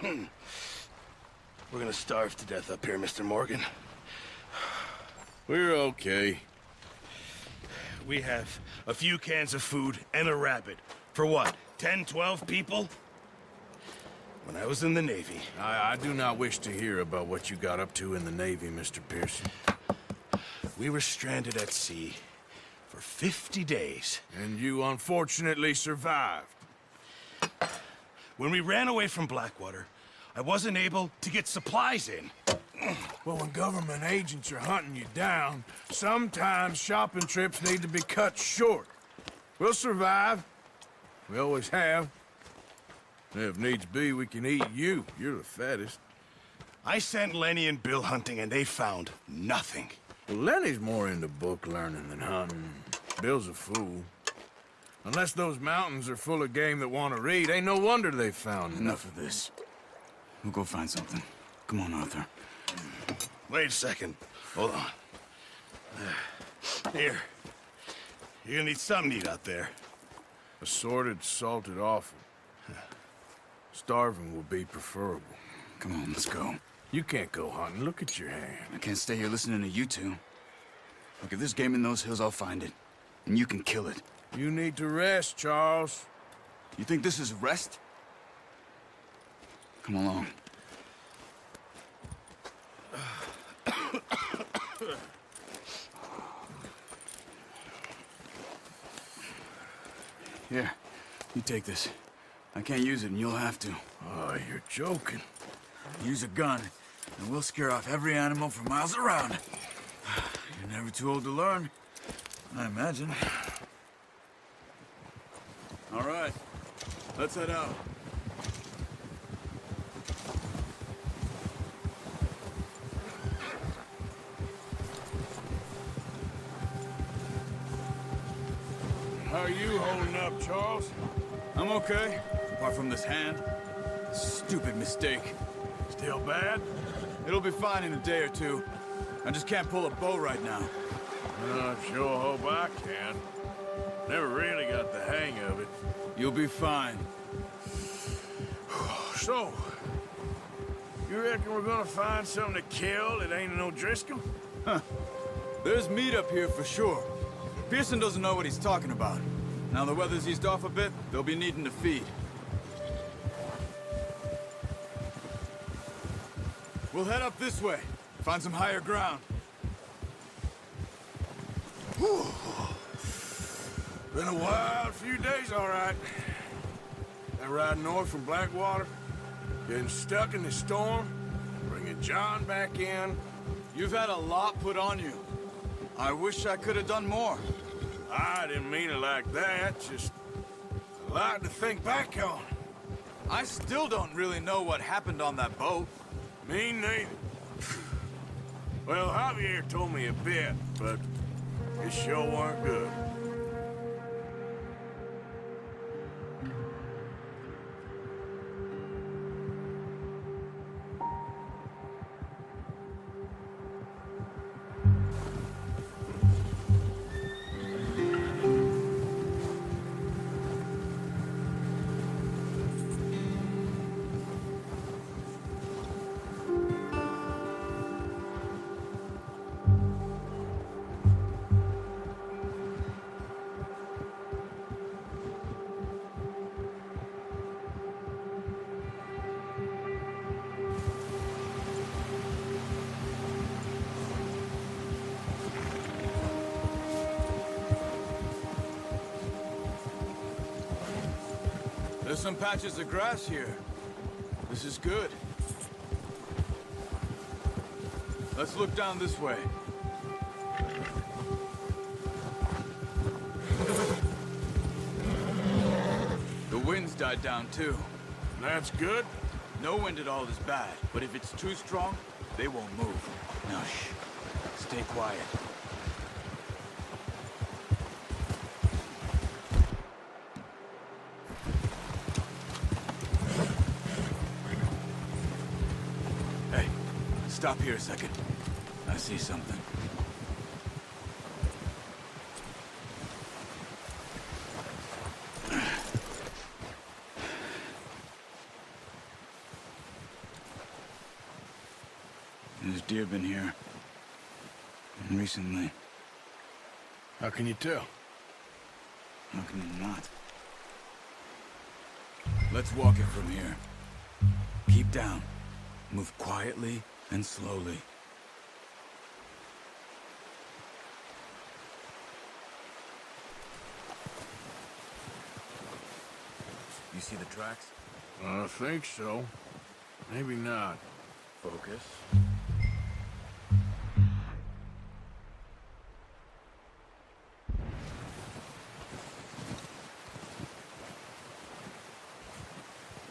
We're gonna starve to death up here, Mr. Morgan. We're okay. We have a few cans of food and a rabbit. For what, 10, 12 people? When I was in the Navy... I do not wish to hear about what you got up to in the Navy, Mr. Pearson. We were stranded at sea for 50 days. And you unfortunately survived. When we ran away from Blackwater, I wasn't able to get supplies in. Well, when government agents are hunting you down, sometimes shopping trips need to be cut short. We'll survive. We always have. If needs be, we can eat you. You're the fattest. I sent Lenny and Bill hunting, and they found nothing. Well, Lenny's more into book learning than hunting. Bill's a fool. Unless those mountains are full of game that want to read, ain't no wonder they found Enough of this. We'll go find something. Come on, Arthur. Wait a second. Hold on. Here. You're gonna need something to eat out there. Assorted, salted offal. Starving will be preferable. Come on, let's go. You can't go hunting. Look at your hand. I can't stay here listening to you two. Look, if there's game in those hills, I'll find it. And you can kill it. You need to rest, Charles. You think this is rest? Come along. Here, you take this. I can't use it, and you'll have to. Oh, you're joking. Use a gun, and we'll scare off every animal for miles around. You're never too old to learn, I imagine. All right, let's head out. How are you holding up, Charles? I'm okay, apart from this hand. Stupid mistake. Still bad? It'll be fine in a day or two. I just can't pull a bow right now. I sure hope I can. Never really got the hang of it. You'll be fine. So, you reckon we're gonna find something to kill that ain't an Odrisco? There's meat up here for sure. Pearson doesn't know what he's talking about. Now the weather's eased off a bit, they'll be needing to feed. We'll head up this way. Find some higher ground. Whew. Been a wild few days, all right. That ride north from Blackwater, getting stuck in the storm, bringing John back in. You've had a lot put on you. I wish I could have done more. I didn't mean it like that, just a lot to think back on. I still don't really know what happened on that boat. Me neither. Well, Javier told me a bit, but it sure weren't good. There's some patches of grass here. This is good. Let's look down this way. The wind's died down too. That's good. No wind at all is bad, but if it's too strong, they won't move. Now shh. Stay quiet. Hey, stop here a second. I see something. deer been here. Recently. How can you tell? How can you not? Let's walk it from here. Keep down. Move quietly and slowly. You see the tracks? I think so. Maybe not. Focus.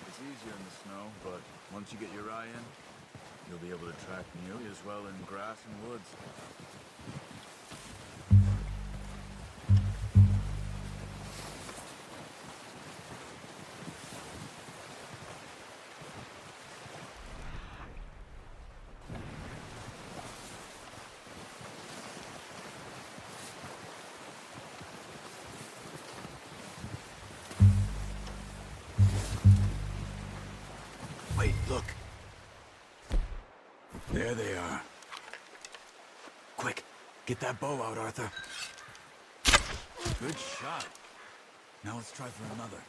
It's easier in the snow, but once you get your eye in, you'll be able to track nearly as well in grass and woods. Wait, look. There they are. Quick, get that bow out, Arthur. Good shot. Now let's try for another.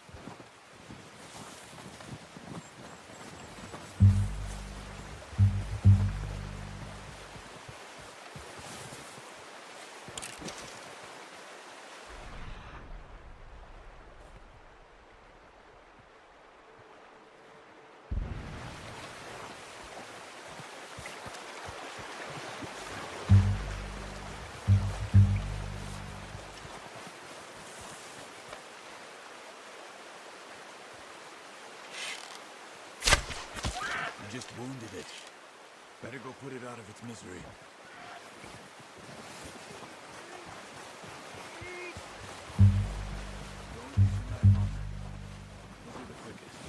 Just wounded it. Better go put it out of its misery. Don't use your knife on it. It'll be the quickest.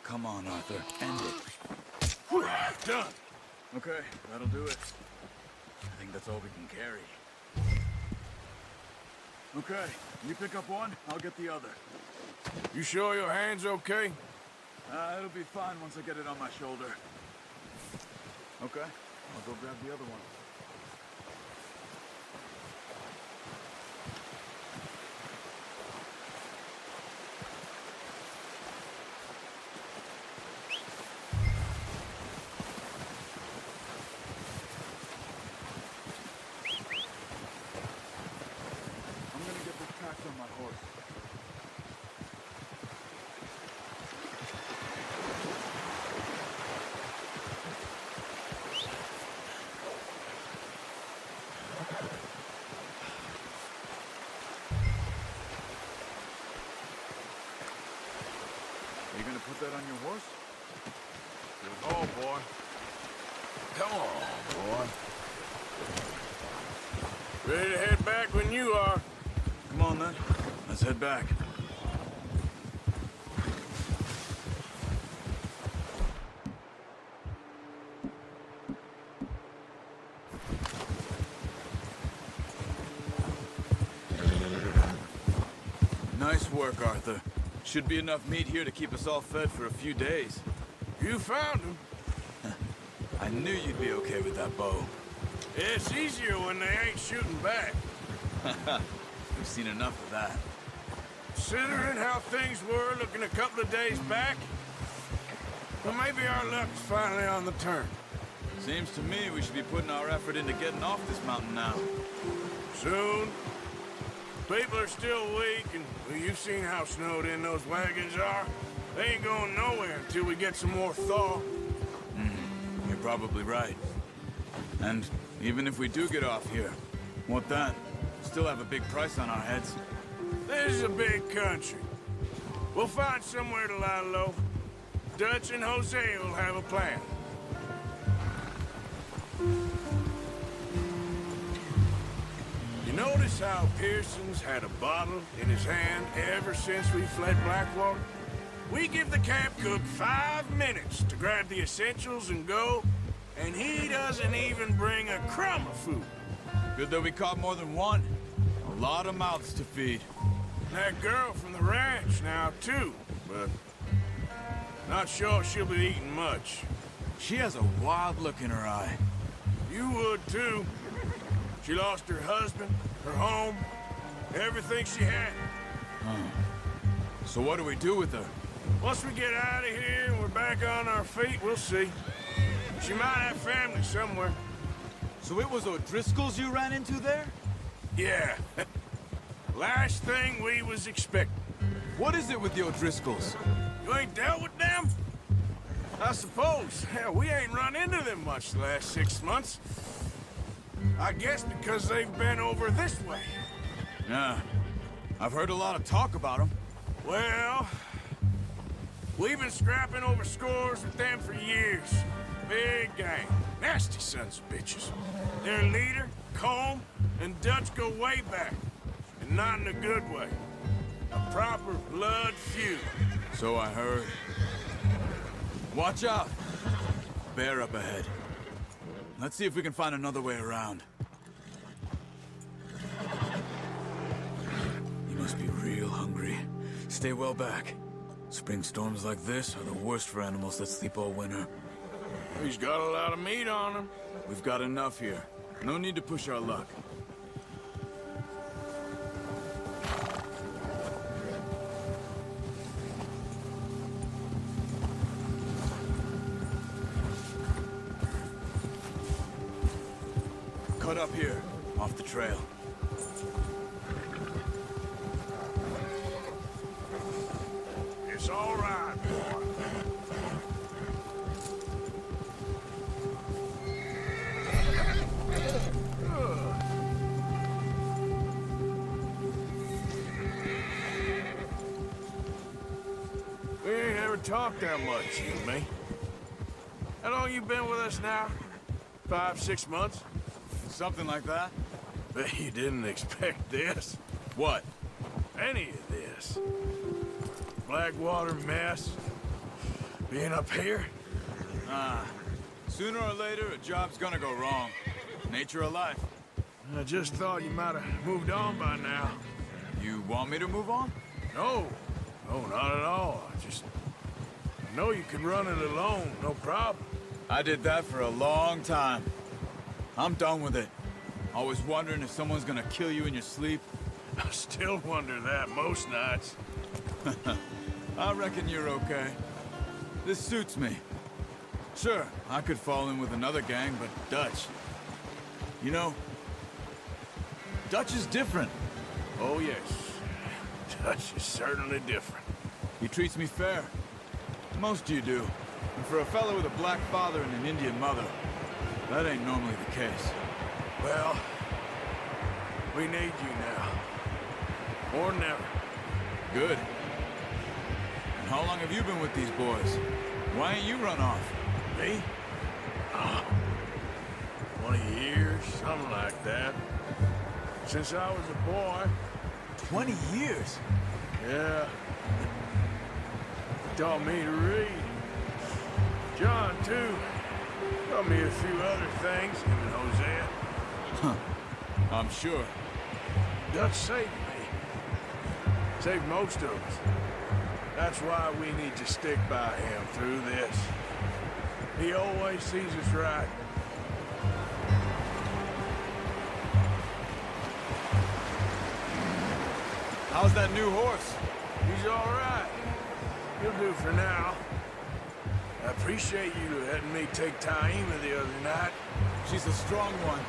Come on, Arthur. End it. Whew, done. Okay, that'll do it. I think that's all we can carry. Okay, you pick up one, I'll get the other. You sure your hand's okay? It'll be fine once I get it on my shoulder. Okay, I'll go grab the other one. On my horse. Are you gonna put that on your horse? Oh, boy. Come on, boy. Ready to head back when you are. Come on, then. Let's head back. Nice work, Arthur. Should be enough meat here to keep us all fed for a few days. You found him. I knew you'd be okay with that bow. It's easier when they ain't shooting back. We've seen enough of that. Considering how things were looking a couple of days back, well, maybe our luck's finally on the turn. Seems to me we should be putting our effort into getting off this mountain now. Soon. People are still weak, and well, you've seen how snowed in those wagons are. They ain't going nowhere until we get some more thaw. You're probably right. And even if we do get off here, what then? Still have a big price on our heads. This is a big country. We'll find somewhere to lie low. Dutch and Jose will have a plan. You notice how Pearson's had a bottle in his hand ever since we fled Blackwater? We give the camp cook 5 minutes to grab the essentials and go, and he doesn't even bring a crumb of food. Good that we caught more than one. lot of mouths to feed. That girl from the ranch now, too, but not sure she'll be eating much. She has a wild look in her eye. You would, too. She lost her husband, her home, everything she had. So what do we do with her? Once we get out of here and we're back on our feet, we'll see. She might have family somewhere. So it was Odrisco's you ran into there? Yeah. Last thing we was expecting. What is it with the Odriscos? You ain't dealt with them? I suppose. Hell, we ain't run into them much the last 6 months. I guess because they've been over this way. Yeah. I've heard a lot of talk about them. Well, we've been scrapping over scores with them for years. Big gang. Nasty sons of bitches. Their leader, Colm, and Dutch go way back. And not in a good way. A proper blood feud. So I heard. Watch out! Bear up ahead. Let's see if we can find another way around. You must be real hungry. Stay well back. Spring storms like this are the worst for animals that sleep all winter. He's got a lot of meat on him. We've got enough here. No need to push our luck. Cut up here, off the trail. It's all right, boy. We ain't ever talked that much, you and me. How long you been with us now? 5, 6 months? Something like that? Bet you didn't expect this. What? Any of this. Blackwater mess. Being up here? Sooner or later, a job's gonna go wrong. Nature of life. I just thought you might have moved on by now. You want me to move on? No. No, not at all. I know you can run it alone, no problem. I did that for a long time. I'm done with it. Always wondering if someone's gonna kill you in your sleep. I still wonder that most nights. I reckon you're okay. This suits me. Sure, I could fall in with another gang, but Dutch... You know, Dutch is different. Oh, yes. Dutch is certainly different. He treats me fair. Most of you do. And for a fellow with a black father and an Indian mother, that ain't normally the case. Well, we need you now. More than ever. Good. And how long have you been with these boys? Why ain't you run off? Me? Oh, 20 years, something like that. Since I was a boy. 20 years? Yeah. Taught me to read. John, too. Taught me a few other things, him and Hosea. Huh. I'm sure. Dutch saved me. Saved most of us. That's why we need to stick by him through this. He always sees us right. How's that new horse? He's all right. He'll do for now. I appreciate you letting me take Taima the other night. She's a strong one.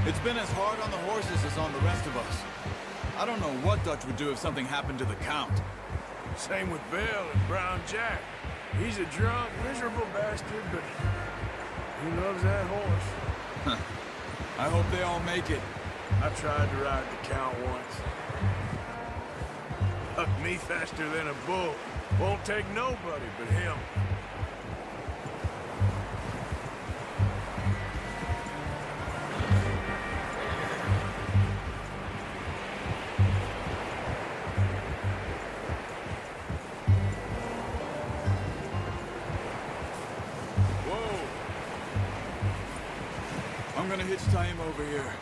It's been as hard on the horses as on the rest of us. I don't know what Dutch would do if something happened to the Count. Same with Bill and Brown Jack. He's a drunk, miserable bastard, but he loves that horse. I hope they all make it. I tried to ride the Count once. Hucked me faster than a bull. Won't take nobody but him. I'm gonna hitch Taima over here.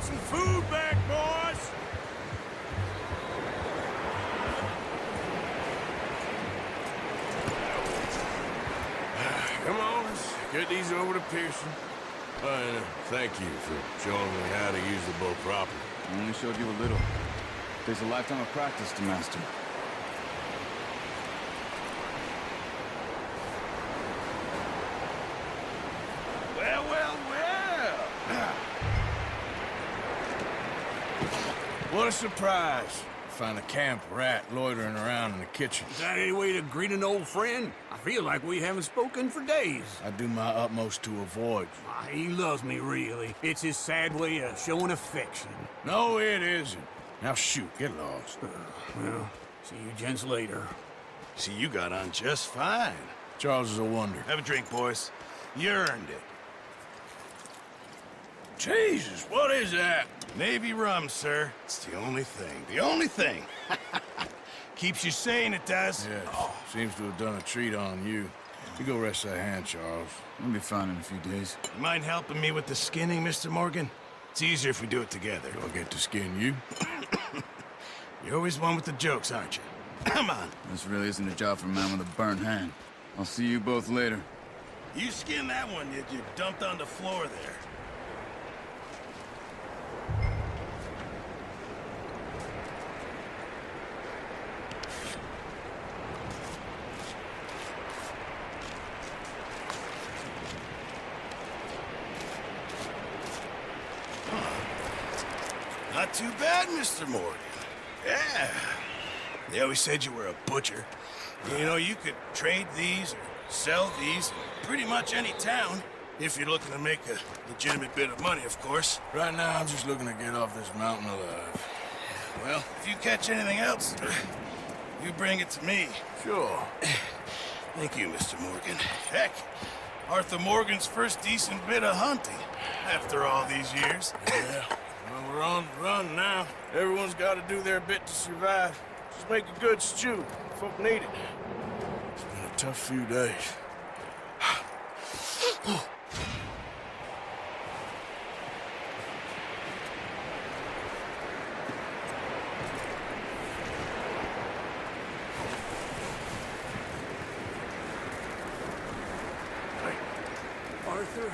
some food back, boys! Come on, let's get these over to Pearson. Thank you for showing me how to use the bow properly. I only showed you a little. There's a lifetime of practice to master. Well, well, well. What a surprise. Find a camp rat loitering around in the kitchen. Is that any way to greet an old friend? I feel like we haven't spoken for days. I do my utmost to avoid you. He loves me, really. It's his sad way of showing affection. No, it isn't. Now shoot, get lost. Well, see you gents later. See, you got on just fine. Charles is a wonder. Have a drink, boys. You earned it. Jesus, what is that? Navy rum, sir. It's the only thing. The only thing. Keeps you sane, it does. Yes, seems to have done a treat on you. You go rest that hand, Charles. I'll be fine in a few days. You mind helping me with the skinning, Mr. Morgan? It's easier if we do it together. Do I get to skin you? You're always one with the jokes, aren't you? Come on. This really isn't a job for a man with a burnt hand. I'll see you both later. You skinned that one you dumped on the floor there. Not too bad, Mr. Morgan. Yeah. They always said you were a butcher. You know, you could trade these or sell these in pretty much any town, if you're looking to make a legitimate bit of money, of course. Right now, I'm just looking to get off this mountain alive. Well, if you catch anything else, you bring it to me. Sure. Thank you, Mr. Morgan. Heck, Arthur Morgan's first decent bit of hunting after all these years. Yeah. Well, we're on the run now. Everyone's got to do their bit to survive. Just make a good stew. Folk need it. It's been a tough few days. Arthur?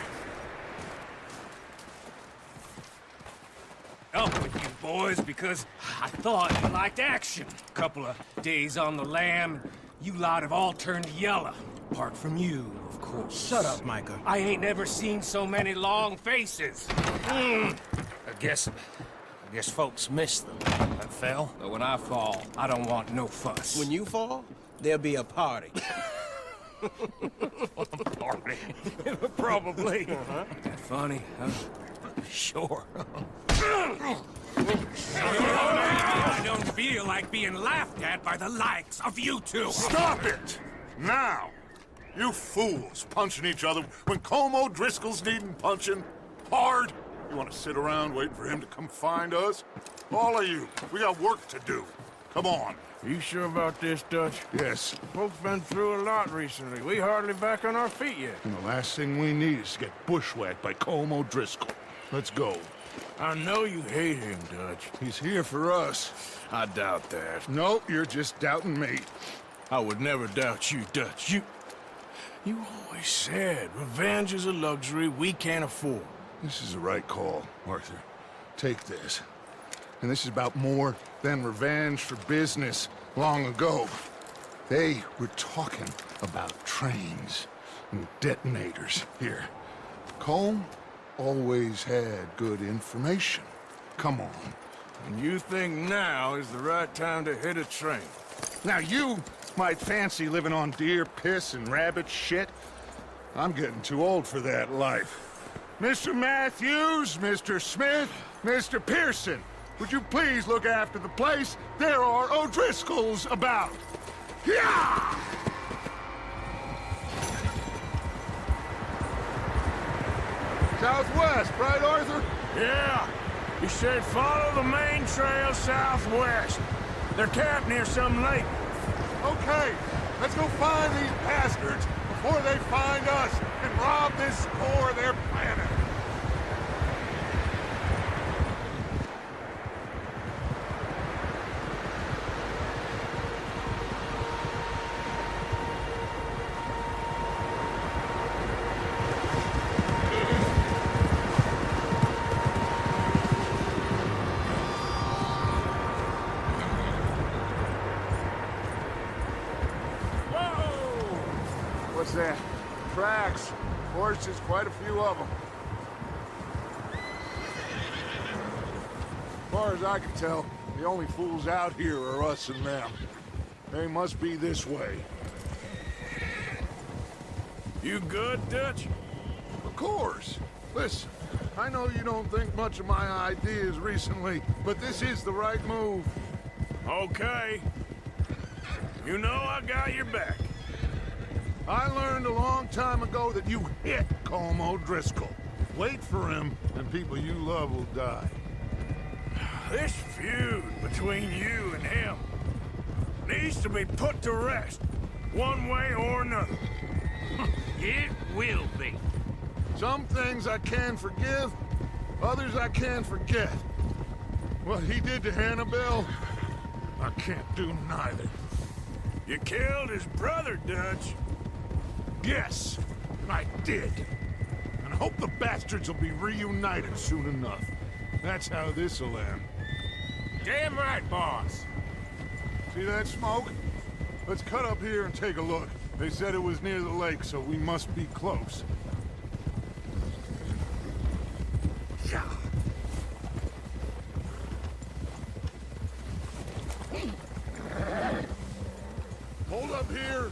Up with you boys, because I thought you liked action. Couple of days on the lam, you lot have all turned yellow. Apart from you, of course. Shut up, Micah. I ain't never seen so many long faces. I guess folks miss them. I fell. But when I fall, I don't want no fuss. When you fall, there'll be a party. Party. Probably. Funny, huh? Sure. I don't feel like being laughed at by the likes of you two. Stop it! Now! You fools punching each other when Colm O'Driscoll's needing punching. Hard! You want to sit around waiting for him to come find us? All of you, we got work to do. Come on. You sure about this, Dutch? Yes. Folks been through a lot recently. We hardly back on our feet yet. And the last thing we need is to get bushwhacked by Colm O'Driscoll. Let's go. I know you hate him, Dutch. He's here for us. I doubt that. No, you're just doubting me. I would never doubt you, Dutch. You always said revenge is a luxury we can't afford. This is the right call, Arthur. Take this. And this is about more than revenge for business long ago. They were talking about trains and detonators here. Colm always had good information. Come on. And you think now is the right time to hit a train? Now you might fancy living on deer piss and rabbit shit. I'm getting too old for that life. Mr. Matthews, Mr. Smith, Mr. Pearson, would you please look after the place? There are O'Driscolls about. Yeah! Southwest, right, Arthur? Yeah. You said follow the main trail southwest. They're camped near some lake. Okay, let's go find these bastards before they find us and rob this core of their planet. What's that? Tracks. Horses, quite a few of them. As far as I can tell, the only fools out here are us and them. They must be this way. You good, Dutch? Of course. Listen, I know you don't think much of my ideas recently, but this is the right move. Okay. You know I got your back. I learned a long time ago that you hit Colm O'Driscoll. Wait for him, and people you love will die. This feud between you and him needs to be put to rest, one way or another. It will be. Some things I can forgive, others I can't forget. What he did to Annabelle, I can't do neither. You killed his brother, Dutch. Yes, I did. And I hope the bastards will be reunited soon enough. That's how this'll end. Damn right, boss. See that smoke? Let's cut up here and take a look. They said it was near the lake, so we must be close. Yeah. Hold up here.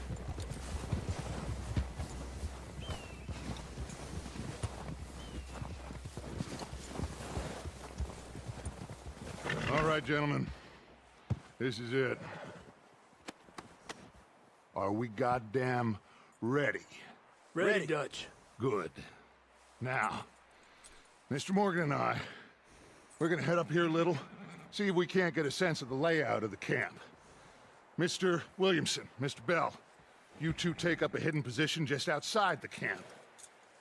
All right, gentlemen. This is it. Are we goddamn ready? Ready, Dutch. Good. Now, Mr. Morgan and I, we're gonna head up here a little, see if we can't get a sense of the layout of the camp. Mr. Williamson, Mr. Bell, you two take up a hidden position just outside the camp.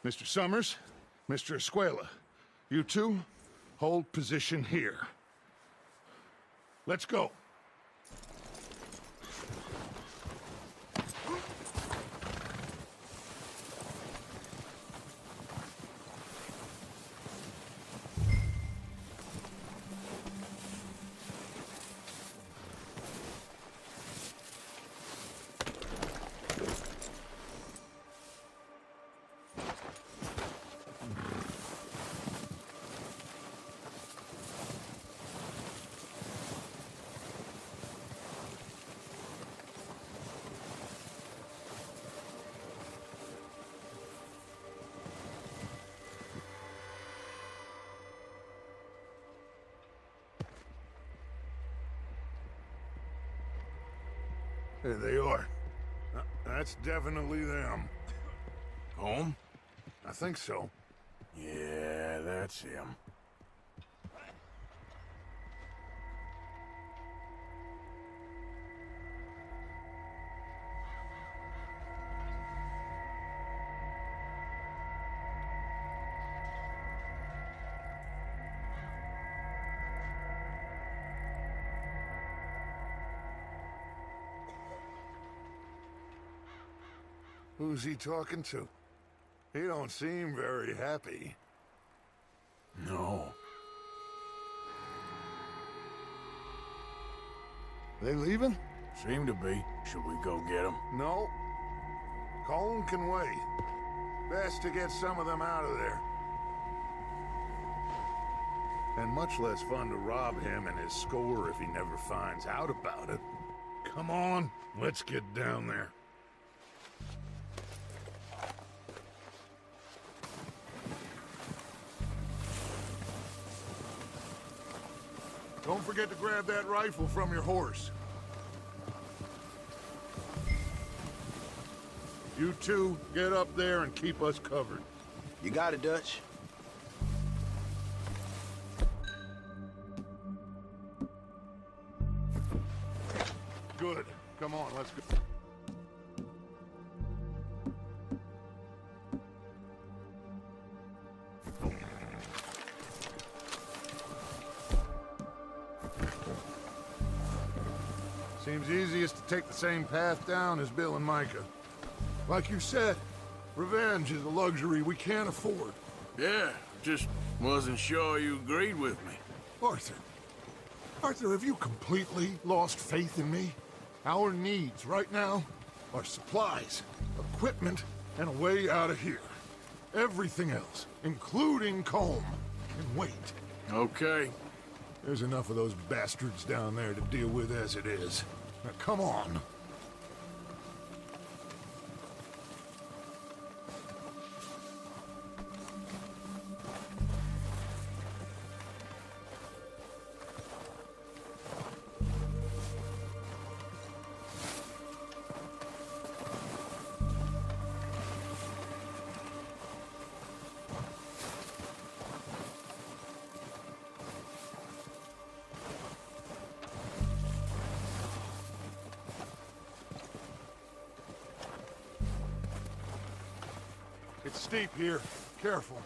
Mr. Summers, Mr. Escuela, you two hold position here. Let's go. There they are. That's definitely them. Home? I think so. Yeah, that's him. Who's he talking to? He don't seem very happy. No. They leaving? Seem to be. Should we go get him? No. Colm can wait. Best to get some of them out of there. And much less fun to rob him and his score if he never finds out about it. Come on, let's get down there. Don't forget to grab that rifle from your horse. You two, get up there and keep us covered. You got it, Dutch. Good. Come on, let's go. Seems easiest to take the same path down as Bill and Micah. Like you said, revenge is a luxury we can't afford. Yeah, just wasn't sure you agreed with me. Arthur. Arthur, have you completely lost faith in me? Our needs right now are supplies. equipment, and a way out of here. Everything else, including Colm, can wait. Okay. There's enough of those bastards down there to deal with as it is. Now, come on. It's steep here. Careful.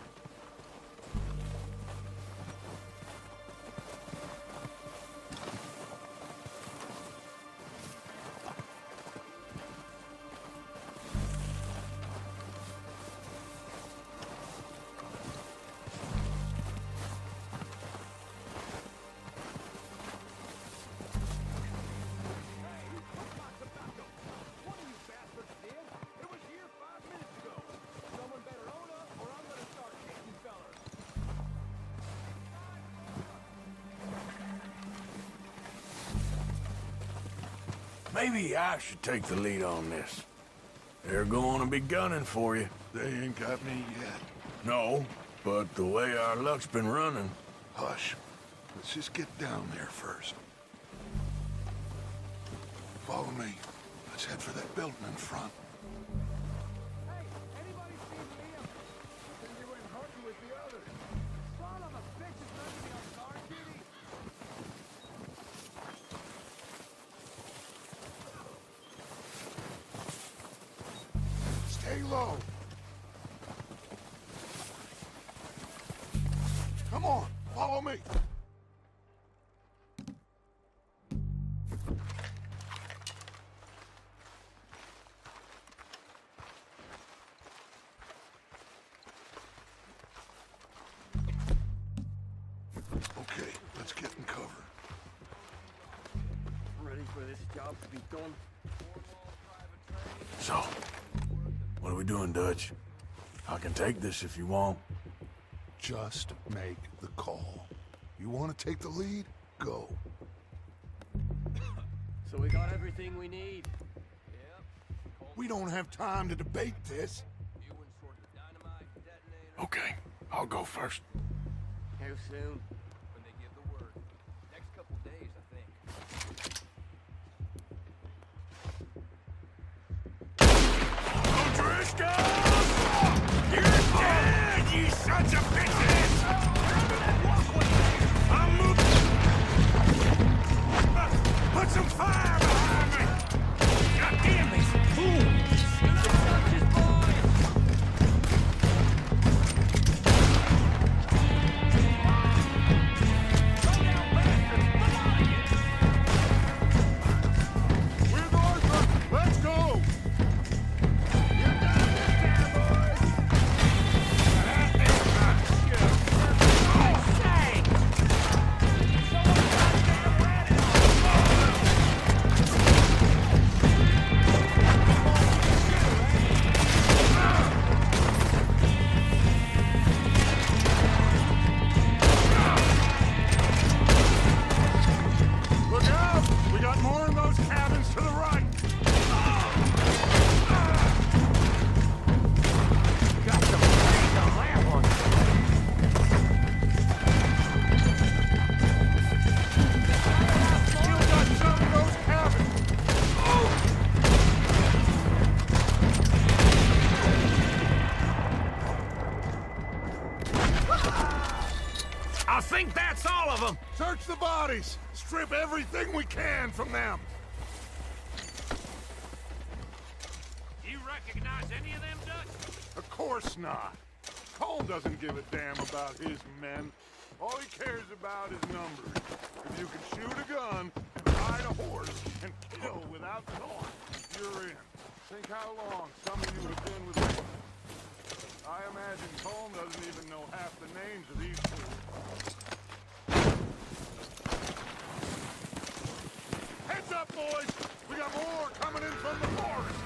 Maybe I should take the lead on this. They're going to be gunning for you. They ain't got me yet. No, but the way our luck's been running... Hush. Let's just get down there first. Follow me. Let's head for that building in front. Hey, anybody see Liam? Then you went hunting with the others. Son of a bitch is letting me on guard duty. Stay low. Come on, follow me. Okay, let's get in cover. Ready for this job to be done? So, what are we doing, Dutch? I can take this if you want. Just make the call. You want to take the lead? Go. So we got everything we need. We don't have time to debate this. Okay, I'll go first. How soon? When they give the word. Next couple days, I think. Odrisco! You're dead, you sons of bitches! I'm moving! Put some fire behind me! God damn these fools! We're north. Let's go. Look out! We got more in those cabins to the right. Got some brains on that one. Still got some in those cabins. I think that's all of them. Search the bodies. Strip everything we can from them. You recognize any of them, Dutch? Of course not. Cole doesn't give a damn about his men. All he cares about is numbers. If you can shoot a gun, ride a horse, and kill without thought, you're in. Think how long some of you have been with me. I imagine Colm doesn't even know half the names of these two. Heads up, boys! We got more coming in from the forest!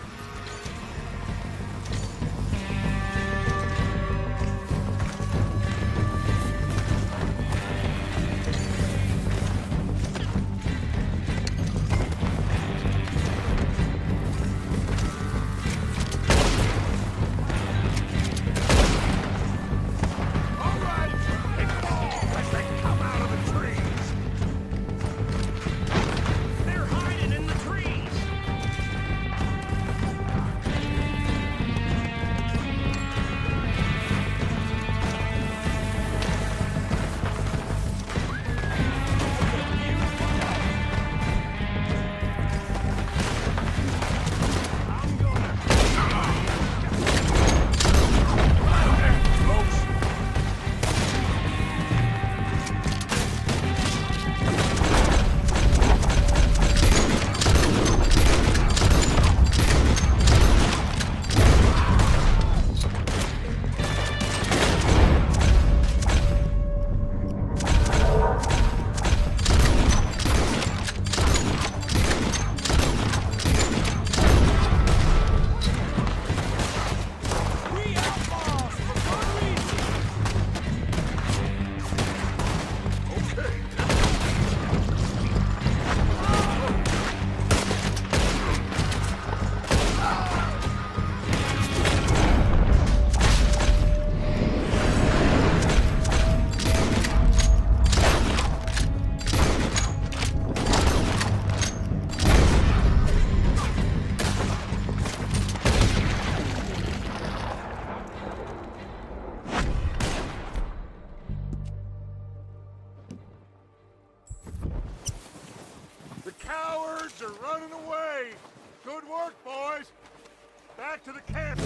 to the camp!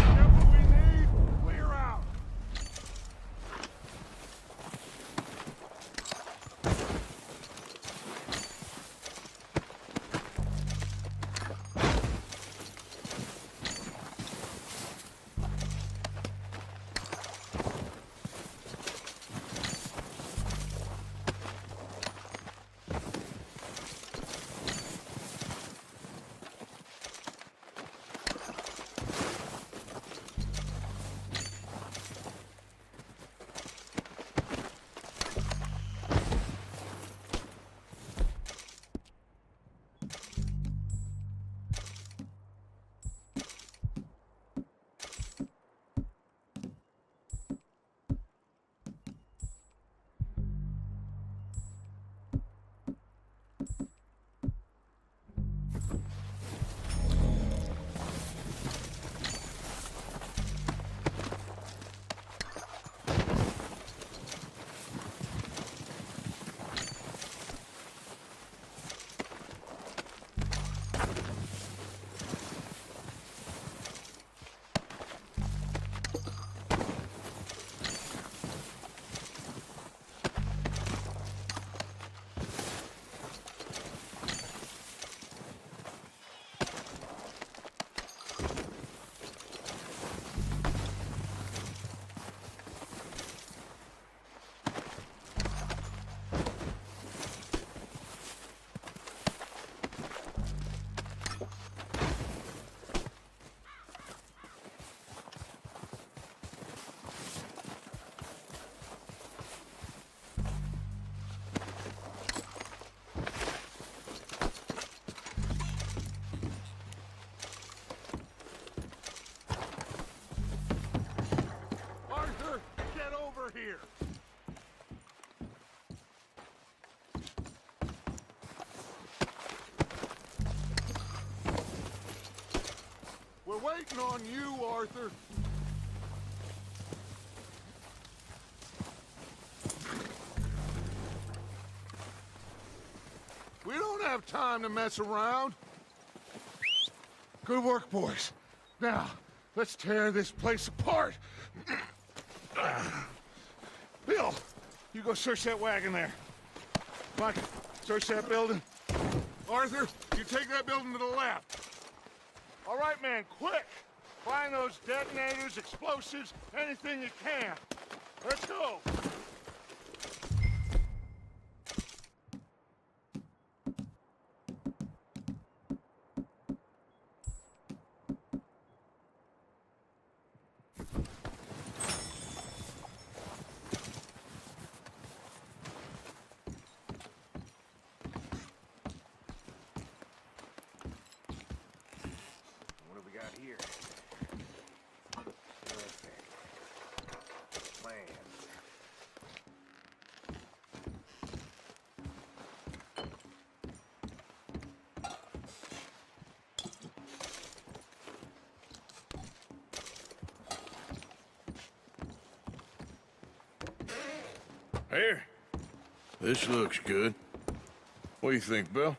Careful, we need! Clear out! Arthur, get over here! We're waiting on you, Arthur. We don't have time to mess around. Good work, boys. Now, let's tear this place apart. Bill, you go search that wagon there. Mike, search that building. Arthur, you take that building to the left. All right, man, quick! Find those detonators, explosives, anything you can. Let's go! What do we got here? Okay. Plan. Here. This looks good. What do you think, Bill?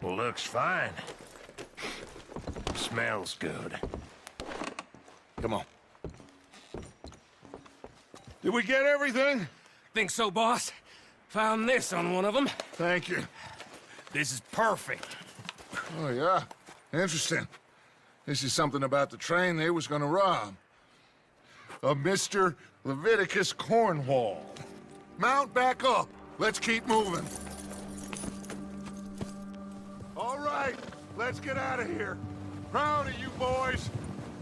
Looks fine. Smells good. Come on. Did we get everything? Think so, boss? Found this on one of them. Thank you. This is perfect. Oh, yeah? Interesting. This is something about the train they was gonna rob. A Mr. Leviticus Cornwall. Mount back up. Let's keep moving. All right, let's get out of here. Proud of you boys.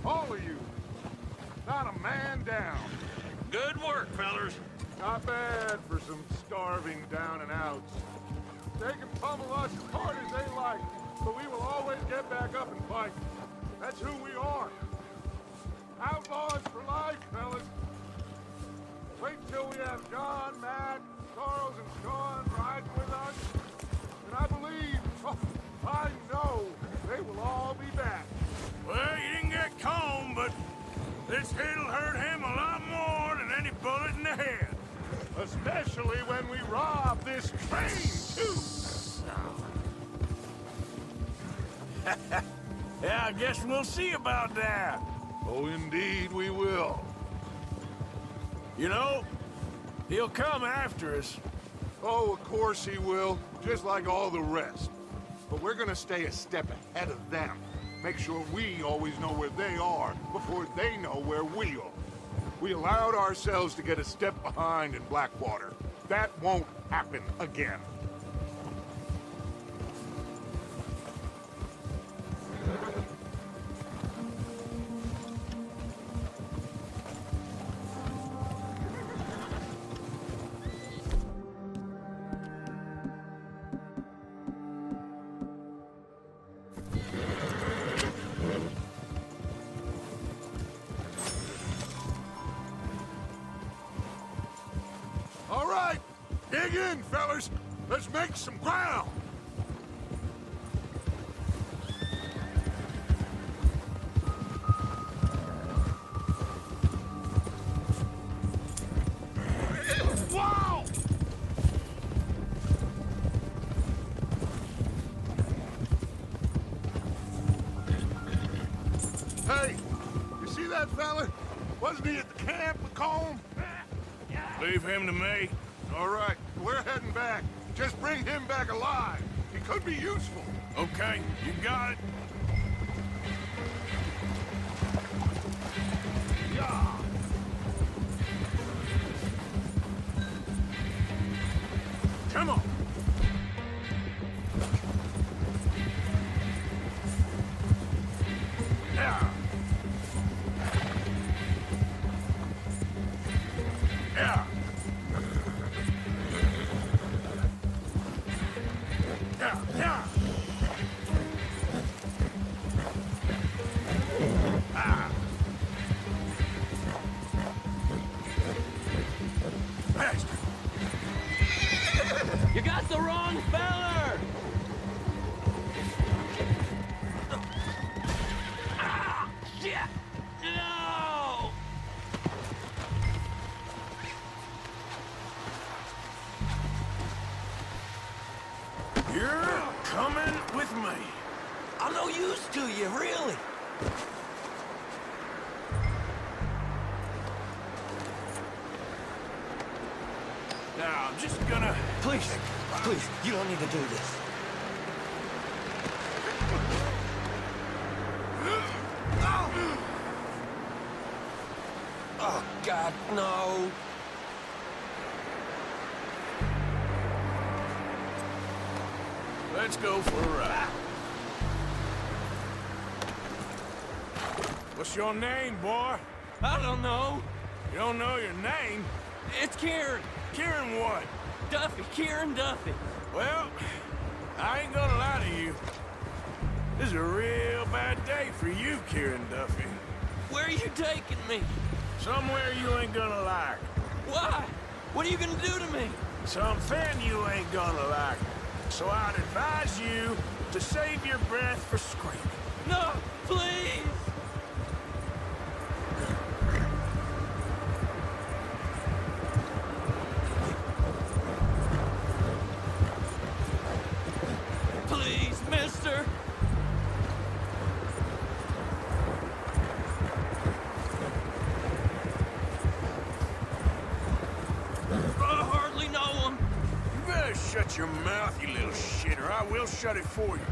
All of you. Not a man down. Good work, fellers. Not bad for some starving down and outs. They can pummel us as hard as they like, but we will always get back up and fight. That's who we are. Outlaws for life, fellas. Wait till we have John, Matt, Charles, and Sean riding with us. And I believe, I know, they will all be back. Well, you didn't get Combe, but this hit'll hurt him a lot more than any bullet in the head. Especially when we rob this train, too. Yeah, I guess we'll see about that. Oh, indeed we will. You know, he'll come after us. Oh, of course he will, just like all the rest. But we're gonna stay a step ahead of them. Make sure we always know where they are before they know where we are. We allowed ourselves to get a step behind in Blackwater. That won't happen again. All right, dig in, fellas. Let's make some ground. Wow! Hey, you see that fella? Wasn't he at the camp with Colm? Leave him to me. All right, we're heading back. Just bring him back alive. He could be useful. Okay, you got it. Yeah. Come on. Yeah. Yeah. Yeah, yeah. Ah. Bastard. You got the wrong feller! Ah! Shit! No! You're coming with me. I'm no use to you, really. Now, I'm just gonna... Please, please, you don't need to do this. Oh, God, no. Let's go for a ride. What's your name, boy? I don't know. You don't know your name? It's Kieran. Kieran what? Duffy, Kieran Duffy. Well, I ain't gonna lie to you. This is a real bad day for you, Kieran Duffy. Where are you taking me? Somewhere you ain't gonna like. Why? What are you gonna do to me? Something you ain't gonna like. So I'd advise you to save your breath for screaming. No, please! Please, mister! I hardly know him. You better shut your mouth, you little shit, or I will shut it for you.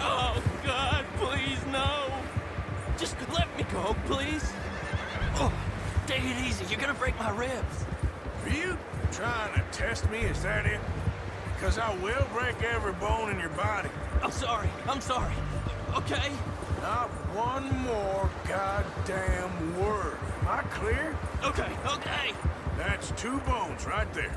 Oh, God, please, no! Just let me go, please! Oh, take it easy, you're gonna break my ribs. Are you trying to test me? Is that it? Because I will break every bone in your body. I'm sorry, okay? Not one more goddamn word. Am I clear? Okay, okay! That's 2 bones right there.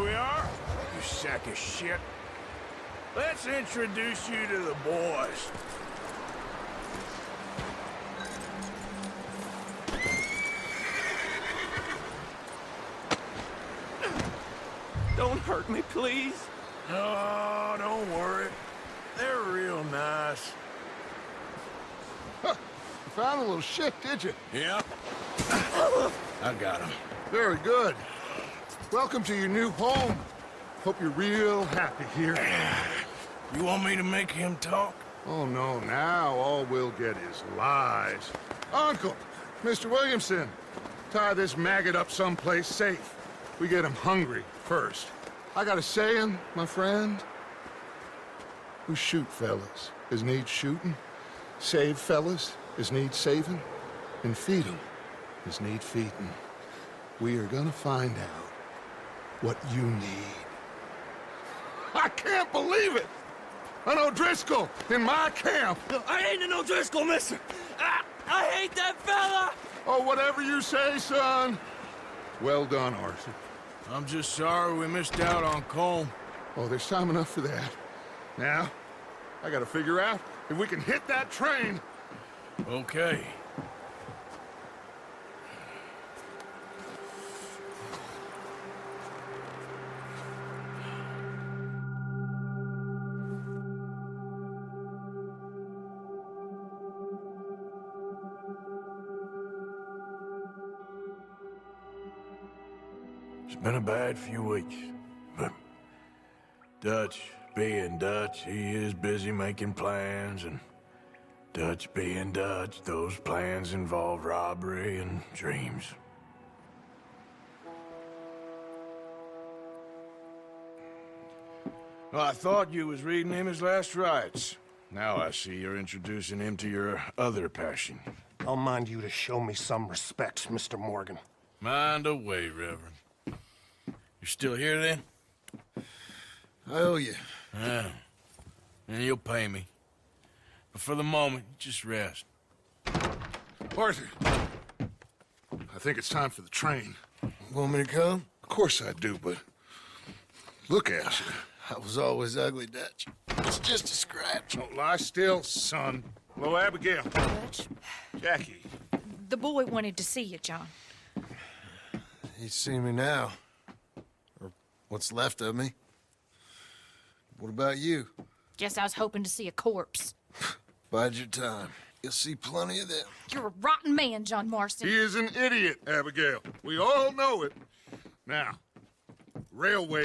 Here we are, you sack of shit. Let's introduce you to the boys. Don't hurt me, please. Oh, don't worry. They're real nice. Huh. You found a little shit, did you? Yep. I got him. Very good. Welcome to your new home. Hope you're real happy here. You want me to make him talk? Oh, no, now all we'll get is lies. Uncle, Mr. Williamson, tie this maggot up someplace safe. We get him hungry first. I got a saying, my friend. We shoot fellas as need shooting, save fellas as need saving, and feed 'em as need feeding. We are gonna find out what you need. I can't believe it! An Odrisco in my camp! I ain't an Odrisco, mister! I hate that fella! Oh, whatever you say, son. Well done, Arthur. I'm just sorry we missed out on Colm. Oh, there's time enough for that. Now, I gotta figure out if we can hit that train. Okay. It's been a bad few weeks, but Dutch being Dutch, he is busy making plans, and Dutch being Dutch, those plans involve robbery and dreams. Well, I thought you was reading him his last rites. Now I see you're introducing him to your other passion. I'll mind you to show me some respect, Mr. Morgan. Mind away, Reverend. You're still here, then? I owe you. Yeah. And you'll pay me. But for the moment, just rest. Arthur, I think it's time for the train. Want me to come? Of course I do, but look at you. I was always ugly, Dutch. It's just a scratch. Don't lie still, son. Hello, Abigail. Dutch, Jackie. the boy wanted to see you, John. He's seen me now. Or what's left of me. What about you? Guess I was hoping to see a corpse. Bide your time. You'll see plenty of them. You're a rotten man, John Marston. He is an idiot, Abigail. We all know it. Now, railway